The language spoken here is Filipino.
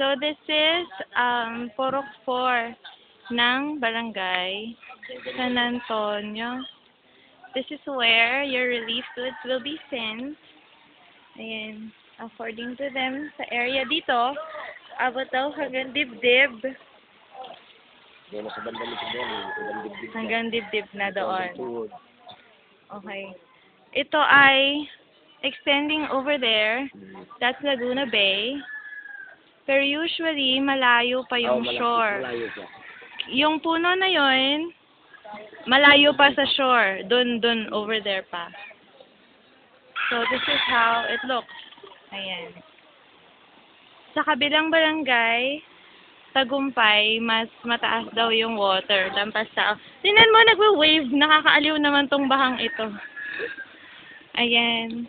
So, this is Purok 4 ng Barangay San Antonio. This is where your relief goods will be sent. Ayan. According to them, sa area dito, abot daw hanggang dibdib. Hanggang dibdib na doon. Okay. Ito ay extending over there. That's Laguna Bay. Pero usually, malayo pa yung shore. Yung puno na yon, malayo pa sa shore. Dun, over there pa. So, this is how it looks. Ayan. Sa kabilang barangay, Tagumpay, mas mataas daw yung water. Lampas sa... Tingnan mo, nagwe-wave. Nakakaaliw naman tong bahang ito. Ayan.